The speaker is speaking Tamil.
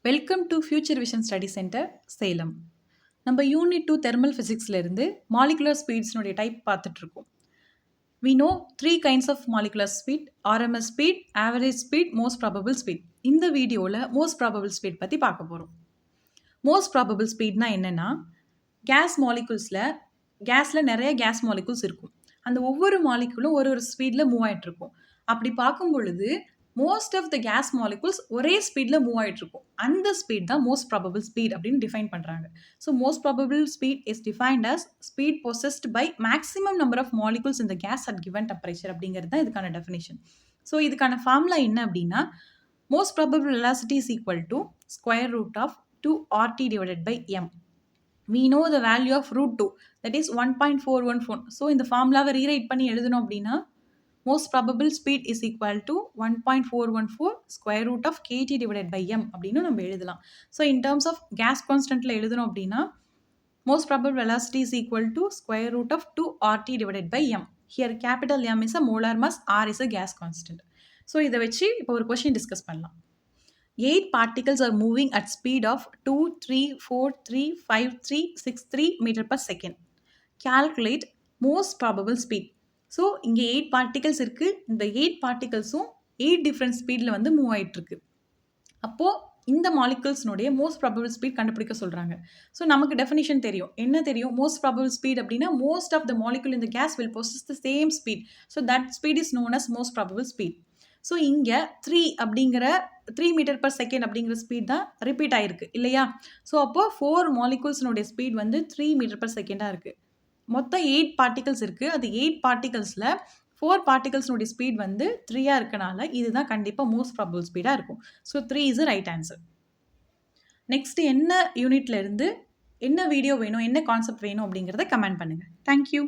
Welcome to future vision study centre Salem. நம்ம யூனிட் 2 தெர்மல் ஃபிசிக்ஸ்ல இருந்து மாலிகுலர் ஸ்பீட்ஸ்னுடைய டைப் பார்த்துட்ருக்கோம். We know 3 kinds of molecular speed: RMS speed, average speed, most probable speed. இந்த வீடியோவில் மோஸ்ட் ப்ராபபிள் ஸ்பீட் பற்றி பார்க்க போகிறோம். மோஸ்ட் ப்ராபபிள் ஸ்பீட்னா என்னென்னா, கேஸில் நிறைய கேஸ் மாலிகுல்ஸ் இருக்கும். அந்த ஒவ்வொரு மாலிகுலும் ஒரு ஸ்பீடில் மூவ் ஆகிட்டு இருக்கும். அப்படி பார்க்கும் பொழுது most of the gas molecules ஒரே ஸ்பீடில் மூவ் ஆகிட்டு இருக்கும். அந்த ஸ்பீட் தான் மோஸ்ட் ப்ராபபிள் ஸ்பீட் அப்படின்னு டிஃபைன் பண்ணுறாங்க. So most probable speed is defined as speed possessed by maximum number of molecules இந்த கேஸ் அட் கிவன் டெம்பரேச்சர் அப்படிங்கிறது தான் இதுக்கான டெஃபினேஷன். ஸோ இதுக்கான ஃபார்முலா என்ன அப்படின்னா, most probable velocity is equal to square root of 2RT divided by m. We know the value of root 2, that is 1.414. So இந்த ஃபார்முலாவை ரீரைட் பண்ணி எழுதணும் அப்படின்னா, most probable speed is equal to 1.414 square root of kT divided by m அப்படின்னு நம்ம எழுதலாம். So in terms of gas constantல எழுதணும் அப்படின்னா, most probable velocity is equal to square root of 2RT divided by m. Here capital M is a molar mass, R is a gas constant. So இதை வச்சு இப்போ ஒரு கொஸ்டின் டிஸ்கஸ் பண்ணலாம். 8 particles are moving at speed of 2, 3, 4, 3, 5, 3, 6, 3 meter per second. Calculate most probable speed. So இங்கே 8 பார்ட்டிகல்ஸ் இருக்குது. இந்த 8 பார்ட்டிகல்ஸும் 8 டிஃப்ரெண்ட் ஸ்பீடில் வந்து மூவ் ஆகிட்டுருக்கு. அப்போது இந்த மாலிகுல்ஸ்னுடைய மோஸ்ட் ப்ராபபிள் ஸ்பீட் கண்டுபிடிக்க சொல்கிறாங்க. ஸோ நமக்கு டெஃபினிஷன் தெரியும். என்ன தெரியும்? மோஸ்ட் ப்ராபபிள் ஸ்பீட் அப்படின்னா, மோஸ்ட் ஆஃப் த மாலிகுல் இந்த gas will possess the same speed. So that speed is known as most probable speed. So இங்கே 3 மீட்டர் பர் செகண்ட் அப்படிங்கிற ஸ்பீட் தான் ரிப்பீட் ஆகிருக்கு இல்லையா? ஸோ அப்போது 4 மாலிகுல்ஸ்னுடைய ஸ்பீட் வந்து 3 மீட்டர் பர் செகண்டாக இருக்குது. மொத்தம் 8 பார்ட்டிகல்ஸ் இருக்குது. அது 8 பார்ட்டிகல்ஸில் 4 பார்ட்டிகல்ஸ்னுடைய ஸ்பீட் வந்து 3 இருக்கனால இதுதான் கண்டிப்பாக மோஸ்ட் ப்ராபபிள் ஸ்பீடாக இருக்கும். So 3 is right answer. Next என்ன யூனிட்ல இருந்து என்ன வீடியோ வேணும், என்ன கான்செப்ட் வேணும் அப்படிங்கிறத கமெண்ட் பண்ணுங்கள். தேங்க்யூ.